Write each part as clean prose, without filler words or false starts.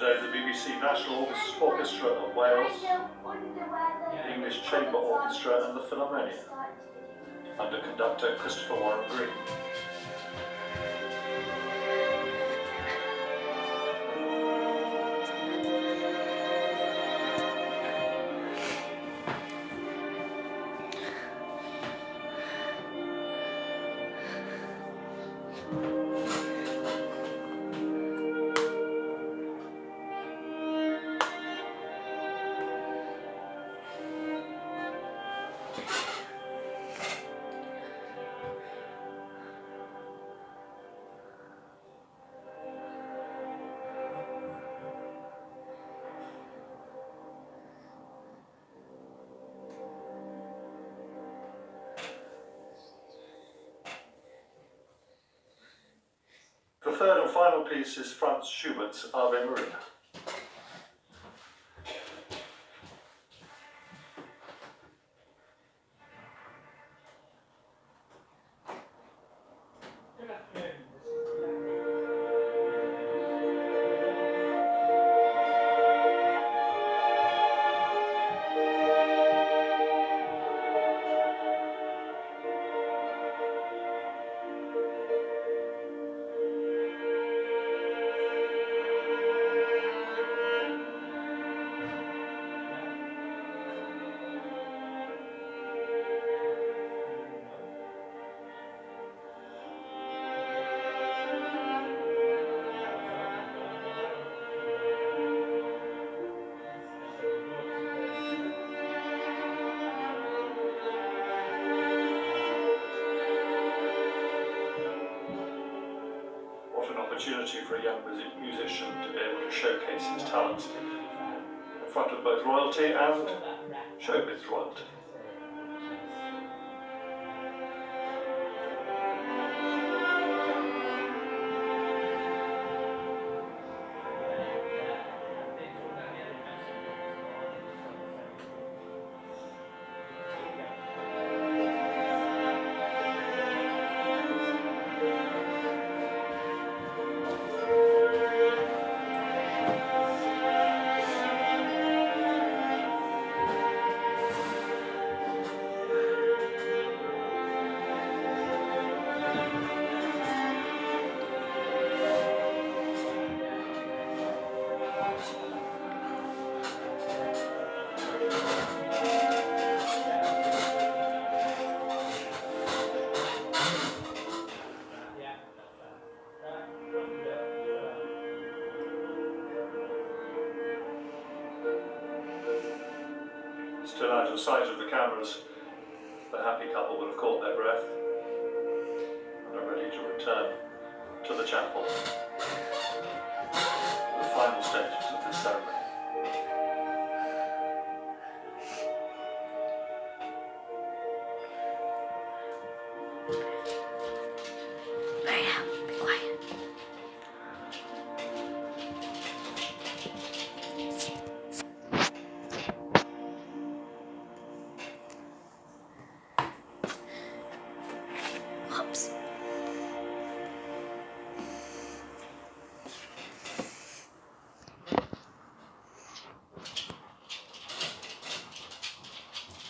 today the BBC National Orchestra of Wales, the English Chamber Orchestra and the Philharmonia, under conductor Christopher Warren Green. The third and final piece is Franz Schubert's Ave Maria. Opportunity for a young musician to be able to showcase his talents in front of both royalty and showbiz royalty. Still out of sight of the cameras, the happy couple will have caught their breath and are ready to return to the chapel, the final stages of this ceremony. Be quiet. Oops.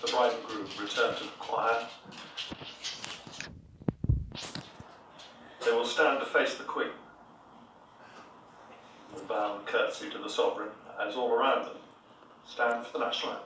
The bride and groom return to the choir. They will stand to face the Queen, and bow and curtsy to the sovereign as all around them stand for the national anthem.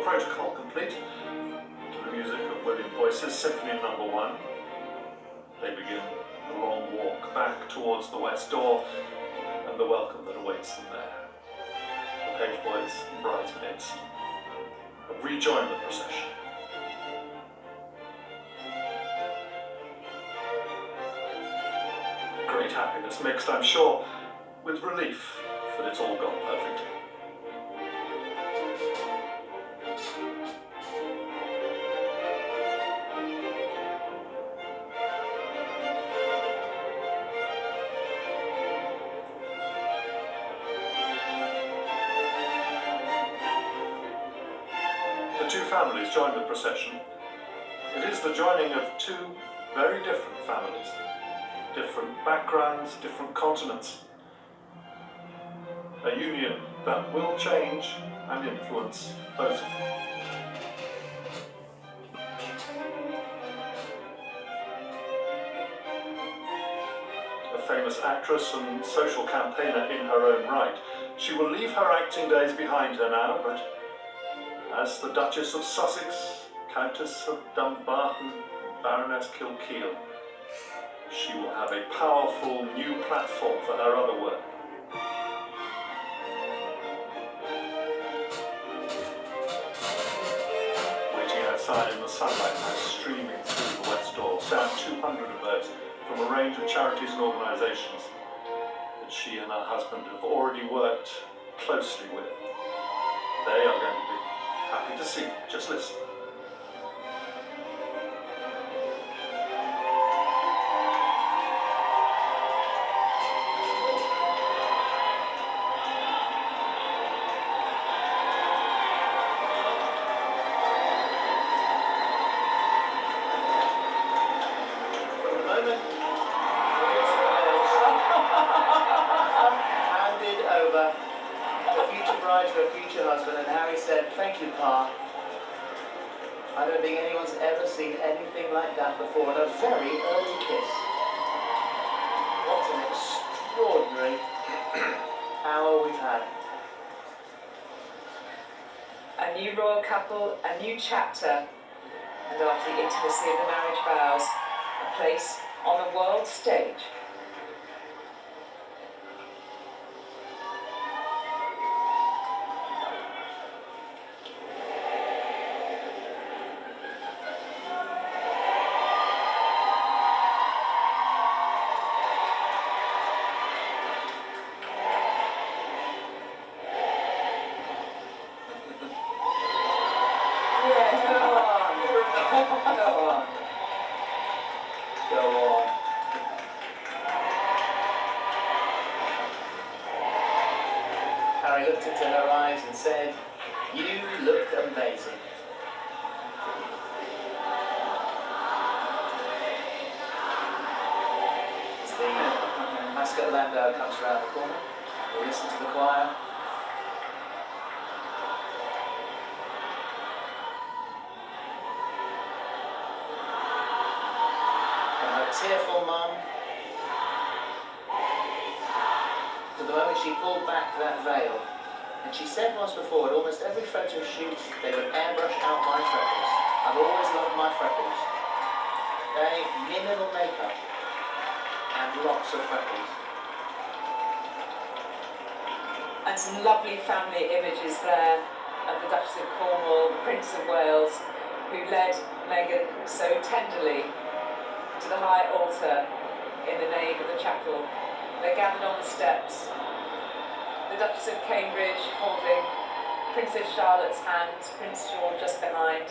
protocol complete, to the music of William Boyce's Symphony No. 1, they begin the long walk back towards the west door and the welcome that awaits them there. The page boys and bridesmaids have rejoined the procession. Great happiness mixed, I'm sure, with relief that it's all gone perfectly. The two families joined the procession. It is the joining of two very different families, different backgrounds, different continents. A union that will change and influence both of them. A famous actress and social campaigner in her own right, she will leave her acting days behind her now, but as the Duchess of Sussex, Countess of Dumbarton, Baroness Kilkeel, she will have a powerful new platform for her other work. Waiting outside in the sunlight now, streaming through the west door, stand 200 of those from a range of charities and organisations that she and her husband have already worked closely with. They are going to be happy to see you. Just listen. Handed over the future bride to her future husband, and Harry said, "Thank you, Pa. I don't think anyone's ever seen anything like that before, and a very early kiss." What an extraordinary hour we've had. A new royal couple, a new chapter, and after the intimacy of the marriage vows, a place on the world stage. Go on. Harry looked into her eyes and said, "You look amazing." As the mascot landau comes around the corner, we listen to the choir. Tearful mum, to the moment she pulled back that veil, and she said once before, at almost every photo shoot, they would airbrush out my freckles. I've always loved my freckles. Okay, minimal makeup and lots of freckles. And some lovely family images there of the Duchess of Cornwall, the Prince of Wales, who led Meghan so tenderly to the high altar in the nave of the chapel. They gathered on the steps. The Duchess of Cambridge holding Princess Charlotte's hand, Prince George just behind,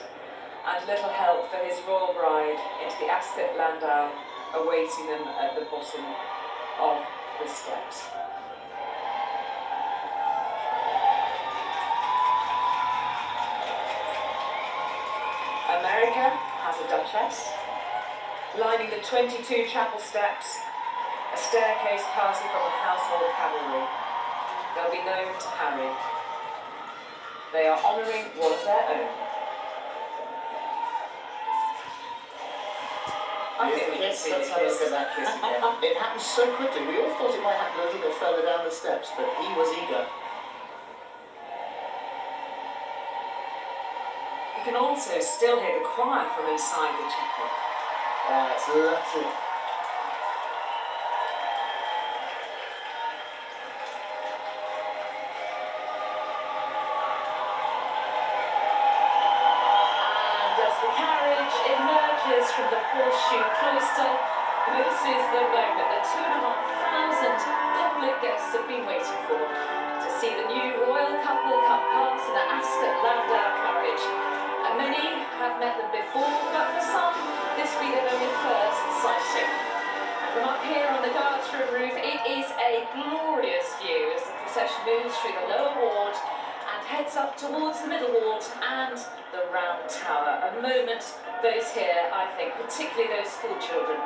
and little help for his royal bride into the Ascot landau, awaiting them at the bottom of the steps. America has a duchess. Lining the 22 chapel steps, a staircase passing from the household cavalry. They'll be known to Harry. They are honouring one of their own. I think we can see the Let's have a look kiss. at that kiss again. It happened so quickly. We all thought it might happen a little bit further down the steps, but he was eager. can also still hear the choir from inside the chapel. It's lovely. And as the carriage emerges from the horseshoe cloister, this is the moment that 2,500 public guests have been waiting for, to see the new royal couple come past in an Ascot Landau carriage. And many have met them before, but for some, this will be their very first sighting. And from up here on the guards room roof, it is a glorious view as the procession moves through the lower ward and heads up towards the middle ward and the round tower. A moment those here, I think, particularly those school children,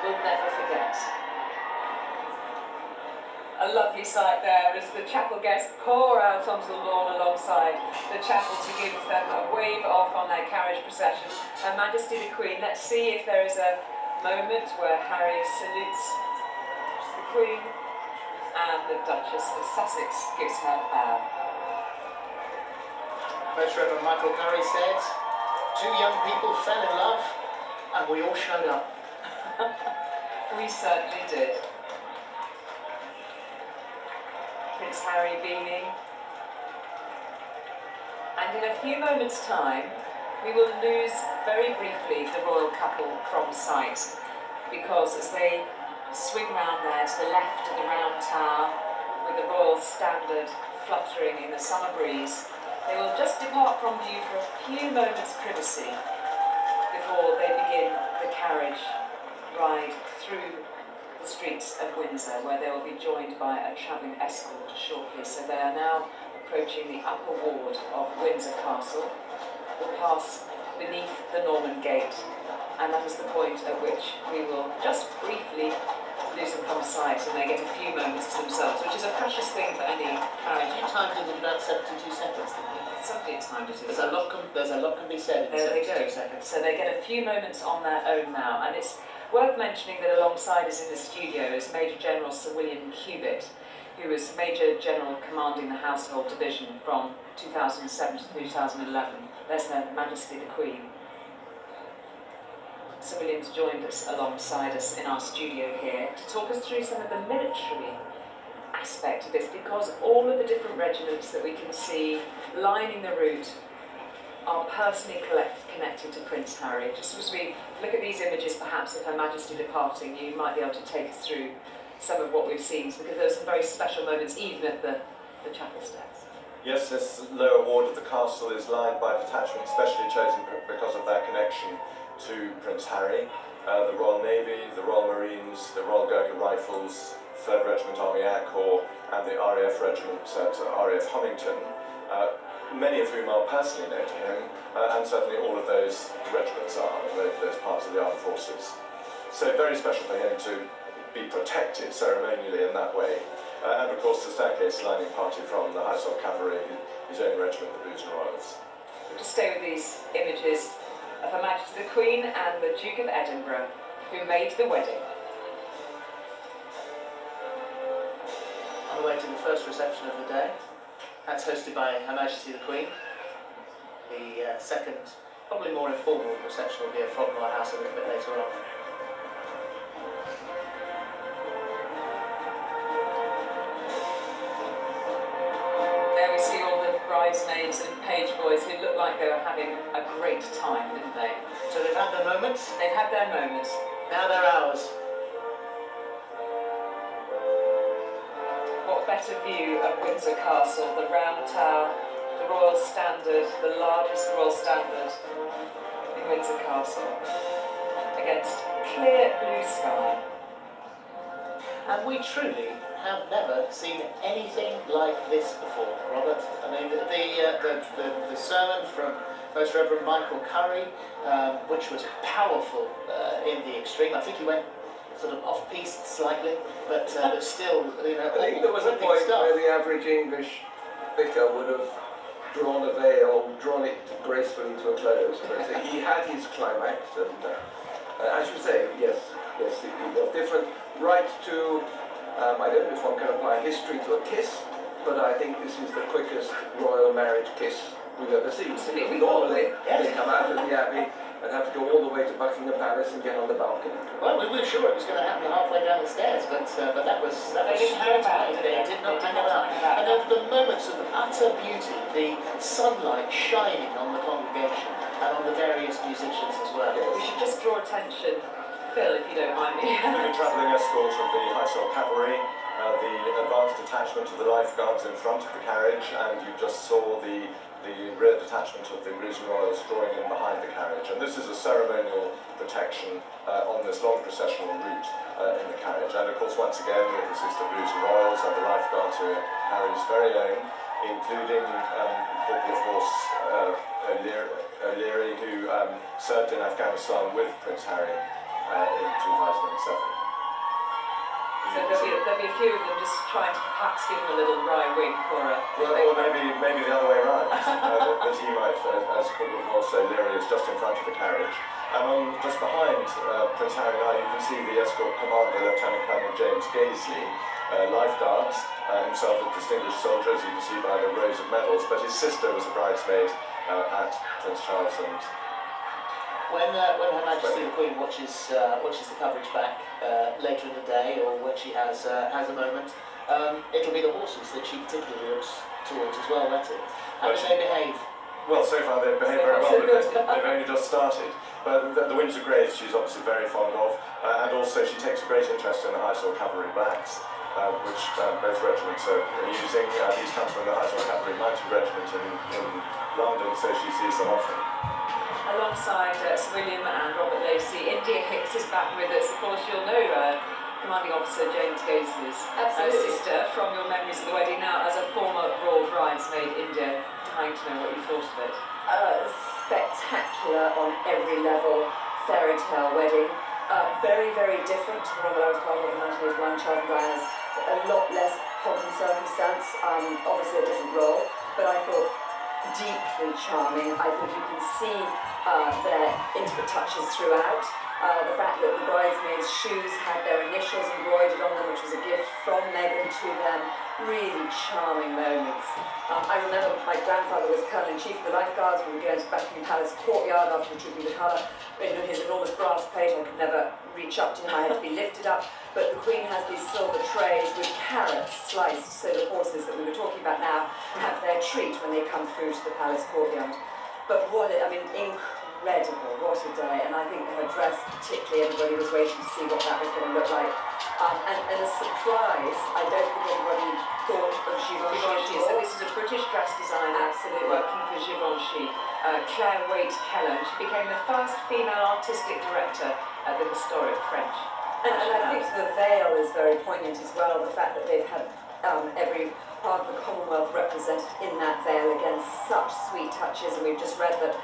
will never forget. A lovely sight there as the chapel guests pour out onto the lawn alongside the chapel to give them a wave off on their carriage procession. Her Majesty the Queen, let's see if there is a moment where Harry salutes the Queen and the Duchess of Sussex gives her a bow. Most Reverend Michael Curry said, 2 young people fell in love and we all showed up. We certainly did. Prince Harry beaming. And in a few moments' time, we will lose very briefly the royal couple from sight, because as they swing round there to the left of the round tower, with the royal standard fluttering in the summer breeze, they will just depart from view for a few moments' privacy before they begin the carriage ride through the streets of Windsor, where they will be joined by a travelling escort shortly. So they are now approaching the upper ward of Windsor Castle. Will pass beneath the Norman Gate, and that is the point at which we will just briefly lose them from sight and they get a few moments to themselves, which is a precious thing for any carriage. You timed it in about 72 seconds, didn't you? Somebody timed it. There's a lot can be said in There they 72 go. seconds. So they get a few moments on their own now, and it's worth mentioning that alongside us in the studio is Major General Sir William Cubitt, who was Major General commanding the Household Division from 2007 to 2011. There's Her Majesty the Queen. Sir William's joined us alongside us in our studio here to talk us through some of the military aspect of this, because all of the different regiments that we can see lining the route are personally connected to Prince Harry. Just as we look at these images perhaps of Her Majesty departing, you might be able to take us through some of what we've seen, because there were some very special moments even at the chapel steps. Yes, this lower ward of the castle is lined by detachments specially chosen because of their connection to Prince Harry. The Royal Navy, the Royal Marines, the Royal Gurkha Rifles, 3rd Regiment Army Air Corps and the RAF Regiment at RAF Honington, many of whom are personally known to him, and certainly all of those regiments are, those parts of the armed forces. So very special for him to be protected ceremonially in that way. And of course the staircase lining party from the Household Cavalry, his own regiment, the Blues and Royals. We'll just stay with these images of Her Majesty the Queen and the Duke of Edinburgh, who made the wedding. On the way to the first reception of the day, that's hosted by Her Majesty the Queen. The second, probably more informal reception will be at Frogmore House a little bit later on. There we see all the bridesmaids and page boys who look like they were having a great time, didn't they? So they've had their moments, They've had their moments. now they're ours. What better view of Windsor Castle, the round tower, the royal standard, the largest royal standard in Windsor Castle, against clear blue sky. And we truly have never seen anything like this before, Robert. I mean, the sermon from Most Reverend Michael Curry, which was powerful in the extreme. I think he went sort of off-piste slightly, but still, you know, I think there was a point where the average English vicar would have drawn a veil, drawn it gracefully to a close, but he had his climax, and as you say, yes, it was different, right to, I don't know if one can apply history to a kiss, but I think this is the quickest royal marriage kiss we've ever seen. Absolutely. Normally, they come out of the Abbey and have to go all the way to Buckingham Palace and get on the balcony. Well, we were sure it was going to happen halfway down the stairs, but that was They didn't hang about, did They they? did not They hang did not about. hang about. And then the moments of utter beauty, the sunlight shining on the congregation and on the various musicians as well. We should just draw attention, Phil, if you don't mind me. The travelling escort of the Household Cavalry, the advanced detachment of the lifeguards in front of the carriage, and you just saw the rear detachment of the Blues and Royals drawing in behind the carriage. And this is a ceremonial protection on this long processional route in the carriage. And of course, once again, this is the Blues and Royals and the lifeguards who are Harry's very own, including Corporal of Horse O'Leary, who served in Afghanistan with Prince Harry in 2007. So there'll be a few of them just trying to perhaps give him a little wry wink or a... Or maybe the other way around, that he might, as Corporal of Horse O'Leary is just in front of the carriage. And just behind Prince Harry now, you can see the escort commander, Lieutenant Colonel James Gaisley, lifeguards, himself a distinguished soldier, as you can see by the rows of medals, but his sister was a bridesmaid at Prince Charles and... When Her Majesty the Queen watches the coverage back later in the day, or when she has a moment, it'll be the horses that she particularly looks towards as well, won't it? How do they behave? Well, so far they've behaved very well, they've only just started. But the Windsor Greys she's obviously very fond of, and also she takes a great interest in the Household Cavalry Blacks, which both regiments are using. These come from the Household Cavalry Mounted Regiment in London, so she sees them often. Alongside Sir William and Robert Lacey, India Hicks is back with us. Of course, you'll know Commanding Officer James Gaisley's sister from your memories of the wedding. Now, as a former Royal bridesmaid, India, dying to know what you thought of it. Spectacular on every level, fairy tale wedding. Very, very different to the one that I was part of in 1981, Charles and Diana's. A lot less pomp and circumstance, obviously a different role, but I thought deeply charming. I think you can see their intimate touches throughout. The fact that the bridesmaids' shoes had their initials embroidered on them, which was a gift from Meghan to them. Really charming moments. I remember my grandfather was Colonel-in-Chief of the Lifeguards. We would go into Buckingham Palace courtyard after the Tribute of Colour. You know, his enormous brass plate, I could never reach up to him, I had to be lifted up. But the Queen has these silver trays with carrots sliced, so the horses that we were talking about now have their treat when they come through to the palace courtyard. But incredible, what a day. And I think her dress, particularly, everybody was waiting to see what that was going to look like. And a surprise, I don't think anybody thought of Givenchy. So this is a British dress designer, Absolutely. working for Givenchy. Claire Waite Keller. She became the first female artistic director at the historic French. And I think the veil is very poignant as well, the fact that they've had every part of the Commonwealth represented in that veil. Again, such sweet touches, and we've just read that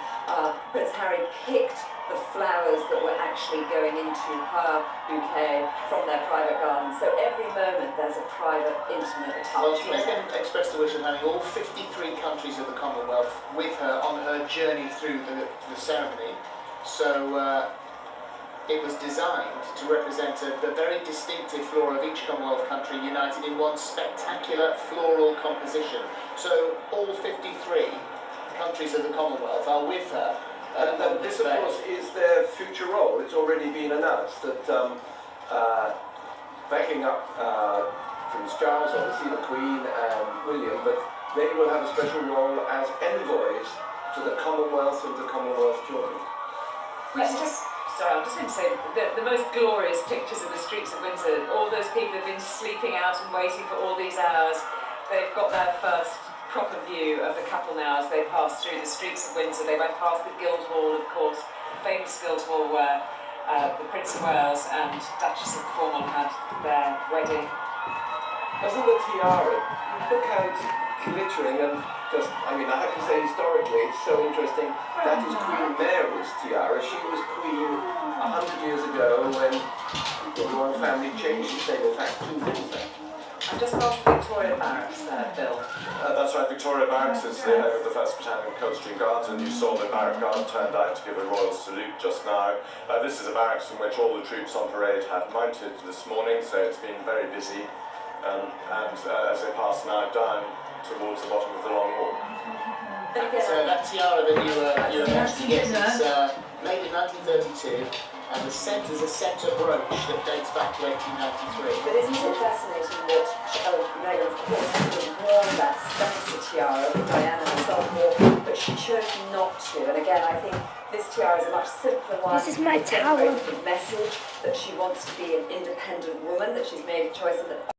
Prince Harry picked the flowers that were actually going into her bouquet from their private garden. So every moment there's a private, intimate Well, touch. Meghan expressed the wish of having all 53 countries of the Commonwealth with her on her journey through the ceremony. So it was designed to represent the very distinctive flora of each Commonwealth country united in one spectacular floral composition. So all 53 countries of the Commonwealth are with her. And this, of course, is their future role. It's already been announced that backing up Prince Charles, obviously the Queen and William, but they will have a special role as envoys to the Commonwealth and to Commonwealth children. Sorry, I'm just going to say the most glorious pictures of the streets of Windsor. All those people have been sleeping out and waiting for all these hours. They've got their first proper view of the couple now as they pass through the streets of Windsor. They went past the Guildhall, of course, famous Guildhall where the Prince of Wales and Duchess of Cornwall had their wedding. Doesn't the tiara look how it's glittering and just, I mean, I have to say historically it's so interesting. That is Queen Mary's tiara. She was queen 100 years ago when the royal family changed its name, in fact, to Windsor. I'm just past Victoria Barracks there, Bill. That's right, Victoria Barracks is the head of the 1st Battalion Coldstream Guards, and you saw the barrack guard turned out to give a royal salute just now. This is a barracks in which all the troops on parade have mounted this morning, so it's been very busy. as they pass now down towards the bottom of the long walk. So that tiara that you were mentioning, yes, it's made in 1932, and the centre is a centre brooch that dates back to 1893. But isn't it fascinating that Meghan, of course, could have worn that Spencer tiara that Diana herself wore, but she chose not to. And again, I think this tiara is a much simpler one. This is my It's towel. a message that she wants to be an independent woman, that she's made a choice and that